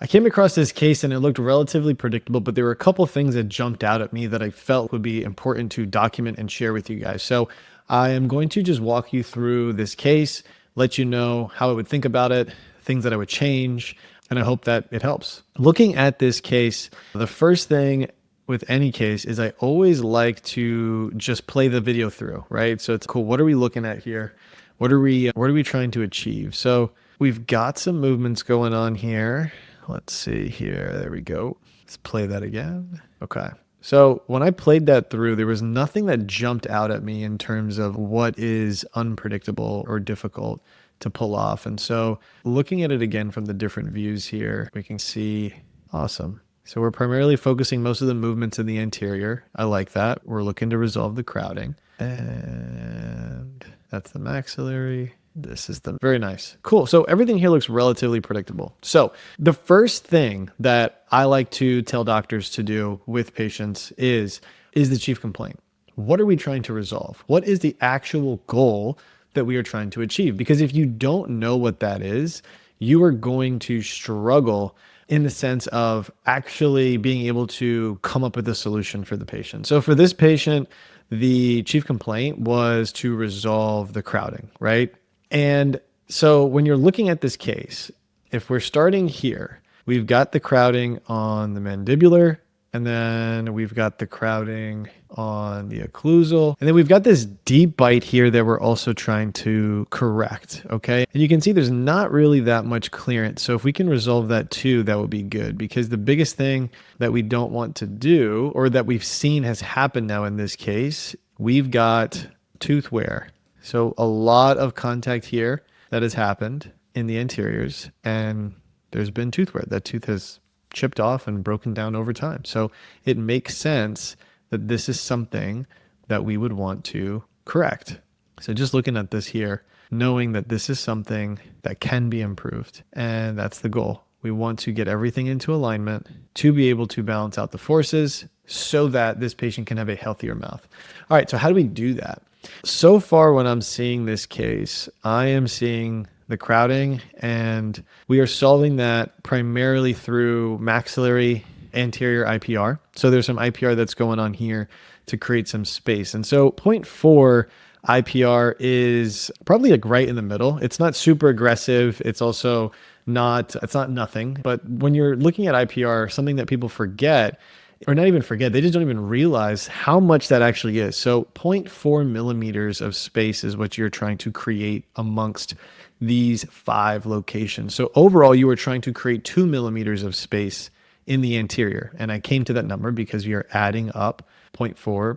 I came across this case and it looked relatively predictable, but there were a couple things that jumped out at me that I felt would be important to document and share with you guys. So I am going to just walk you through this case, let you know how I would think about it, things that I would change, and I hope that it helps. Looking at this case, the first thing with any case is I always like to just play the video through, right? So it's cool. What are we looking at here? What are we trying to achieve? So we've got some movements going on here. Let's see here. There we go. Let's play that again. Okay. So when I played that through, there was nothing that jumped out at me in terms of what is unpredictable or difficult to pull off. And so looking at it again from the different views here, we can see, awesome. So we're primarily focusing most of the movements in the anterior. I like that. We're looking to resolve the crowding. And that's the maxillary. This is the very nice. Cool. So everything here looks relatively predictable. So the first thing that I like to tell doctors to do with patients is the chief complaint. What are we trying to resolve? What is the actual goal that we are trying to achieve? Because if you don't know what that is, you are going to struggle in the sense of actually being able to come up with a solution for the patient. So for this patient, the chief complaint was to resolve the crowding, right? And so when you're looking at this case, if we're starting here, we've got the crowding on the mandibular, and then we've got the crowding on the occlusal, and then we've got this deep bite here that we're also trying to correct, okay? And you can see there's not really that much clearance. So if we can resolve that too, that would be good, because the biggest thing that we don't want to do, or that we've seen has happened now in this case, we've got tooth wear. So a lot of contact here that has happened in the anteriors, and there's been tooth wear. That tooth has chipped off and broken down over time. So it makes sense that this is something that we would want to correct. So just looking at this here, knowing that this is something that can be improved, and that's the goal. We want to get everything into alignment to be able to balance out the forces so that this patient can have a healthier mouth. All right, so how do we do that? So far, when I'm seeing this case, I am seeing the crowding, and we are solving that primarily through maxillary anterior IPR. So there's some IPR that's going on here to create some space. And so 0.4 IPR is probably like right in the middle. It's not super aggressive. It's also not, it's not nothing. But when you're looking at IPR, something that people forget, or not even forget, they just don't even realize how much that actually is. So 0.4 millimeters of space is what you're trying to create amongst these 5 locations. So overall, you are trying to create 2 millimeters of space in the anterior. And I came to that number because we are adding up 0.4,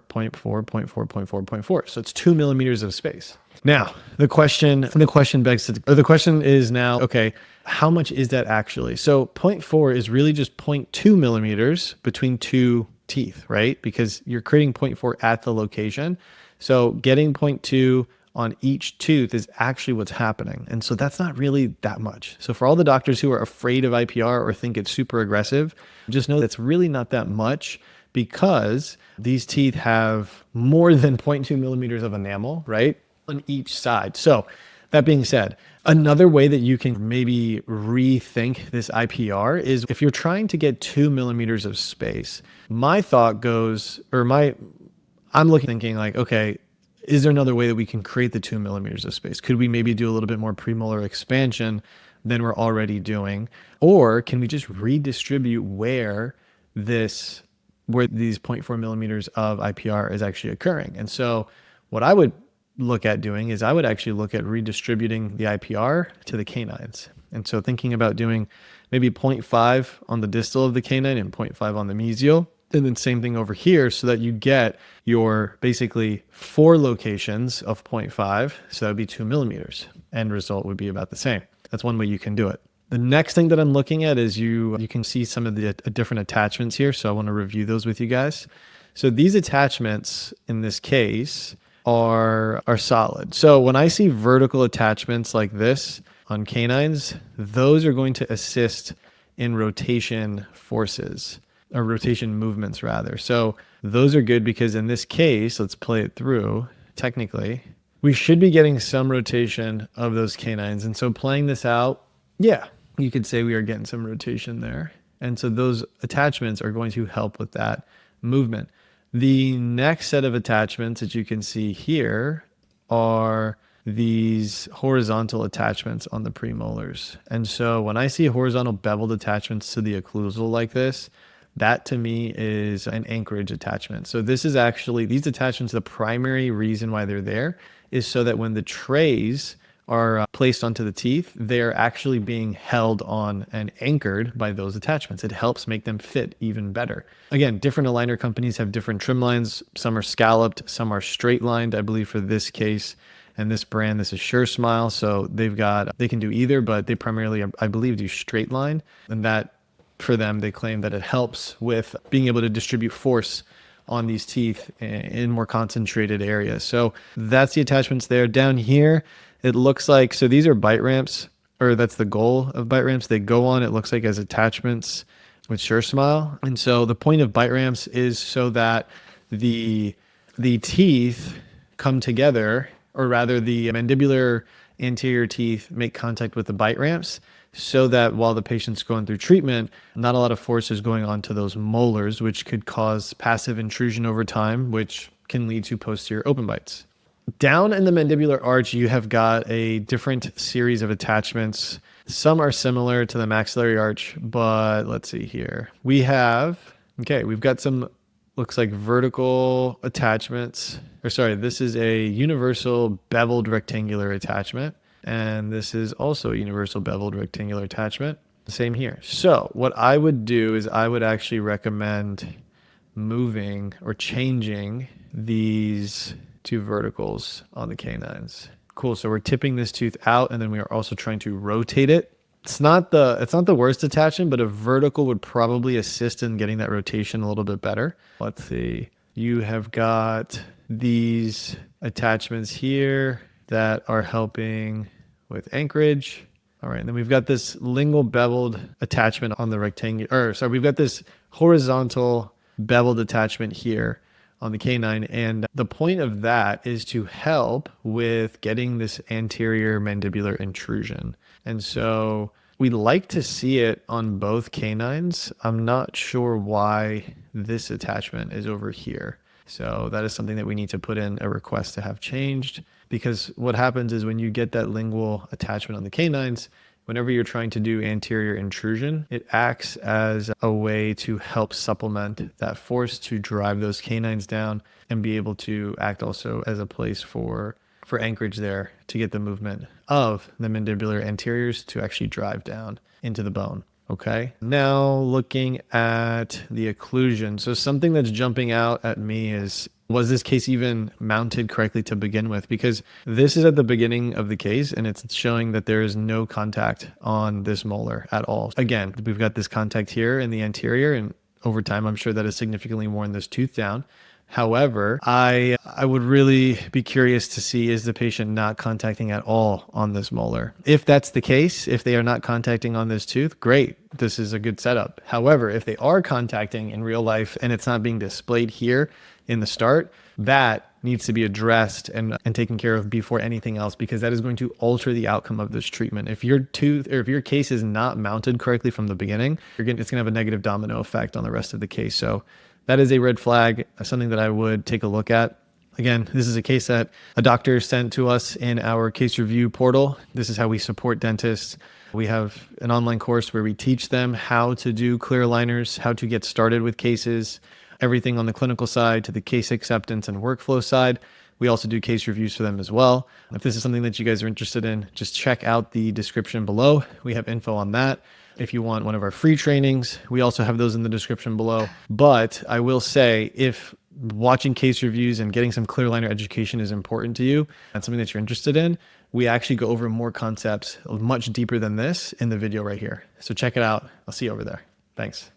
0.4, 0.4, 0.4, 0.4. So it's 2 millimeters of space. Now, the question is now, okay, how much is that actually? So 0.4 is really just 0.2 millimeters between 2 teeth, right? Because you're creating 0.4 at the location. So getting 0.2 on each tooth is actually what's happening. And so that's not really that much. So for all the doctors who are afraid of IPR or think it's super aggressive, just know that's really not that much, because these teeth have more than 0.2 millimeters of enamel, right, on each side. So that being said, another way that you can maybe rethink this IPR is if you're trying to get 2 millimeters of space, my thought goes, thinking like, okay, is there another way that we can create the 2 millimeters of space? Could we maybe do a little bit more premolar expansion than we're already doing? Or can we just redistribute where these 0.4 millimeters of IPR is actually occurring? And so what I would look at doing is I would actually look at redistributing the IPR to the canines. And so thinking about doing maybe 0.5 on the distal of the canine and 0.5 on the mesial. And then same thing over here, so that you get your basically 4 locations of 0.5. So that would be 2 millimeters. End result would be about the same. That's one way you can do it. The next thing that I'm looking at is you can see some of the different attachments here. So I want to review those with you guys. So these attachments in this case are solid. So when I see vertical attachments like this on canines, those are going to assist in rotation forces, or rotation movements rather. So those are good because in this case, let's play it through. Technically, we should be getting some rotation of those canines. And so playing this out, yeah, you could say we are getting some rotation there. And so those attachments are going to help with that movement. The next set of attachments that you can see here are these horizontal attachments on the premolars. And so when I see horizontal beveled attachments to the occlusal like this, that to me is an anchorage attachment. So this is actually, these attachments, the primary reason why they're there is so that when the trays are placed onto the teeth, they're actually being held on and anchored by those attachments. It helps make them fit even better. Again, different aligner companies have different trim lines. Some are scalloped, some are straight lined. I believe for this case and this brand, this is SureSmile. So they can do either, but they primarily, I believe, do straight line. And that for them, they claim that it helps with being able to distribute force on these teeth in more concentrated areas. So that's the attachments there. Down here, it looks like, so these are bite ramps, or that's the goal of bite ramps. They go on, it looks like, as attachments with SureSmile. And so the point of bite ramps is so that the teeth come together, or rather the mandibular anterior teeth make contact with the bite ramps, so that while the patient's going through treatment, not a lot of force is going on to those molars, which could cause passive intrusion over time, which can lead to posterior open bites. Down in the mandibular arch, you have got a different series of attachments. Some are similar to the maxillary arch, but let's see here. We've got some, looks like vertical attachments. This is a universal beveled rectangular attachment. And this is also a universal beveled rectangular attachment. Same here. So what I would do is I would actually recommend moving or changing these two verticals on the canines. Cool. So we're tipping this tooth out, and then we are also trying to rotate it. It's not the worst attachment, but a vertical would probably assist in getting that rotation a little bit better. Let's see. You have got these attachments here that are helping with anchorage. All right, and then we've got this lingual beveled attachment on the we've got this horizontal beveled attachment here on the canine. And the point of that is to help with getting this anterior mandibular intrusion. And so we like to see it on both canines. I'm not sure why this attachment is over here. So that is something that we need to put in a request to have changed, because what happens is when you get that lingual attachment on the canines, whenever you're trying to do anterior intrusion, it acts as a way to help supplement that force to drive those canines down and be able to act also as a place for anchorage there to get the movement of the mandibular anteriors to actually drive down into the bone. Okay, now looking at the occlusion. So something that's jumping out at me is, was this case even mounted correctly to begin with? Because this is at the beginning of the case and it's showing that there is no contact on this molar at all. Again, we've got this contact here in the anterior, and over time, I'm sure that has significantly worn this tooth down. However, I would really be curious to see, is the patient not contacting at all on this molar? If that's the case, if they are not contacting on this tooth, great. This is a good setup. However, if they are contacting in real life and it's not being displayed here in the start, that needs to be addressed and taken care of before anything else, because that is going to alter the outcome of this treatment. If your tooth, or if your case is not mounted correctly from the beginning, it's going to have a negative domino effect on the rest of the case. So that is a red flag, something that I would take a look at. Again, this is a case that a doctor sent to us in our case review portal. This is how we support dentists. We have an online course where we teach them how to do clear aligners, how to get started with cases, everything on the clinical side to the case acceptance and workflow side. We also do case reviews for them as well. If this is something that you guys are interested in, just check out the description below. We have info on that. If you want one of our free trainings, we also have those in the description below. But I will say, if watching case reviews and getting some clear aligner education is important to you, and something that you're interested in, we actually go over more concepts much deeper than this in the video right here. So check it out. I'll see you over there. Thanks.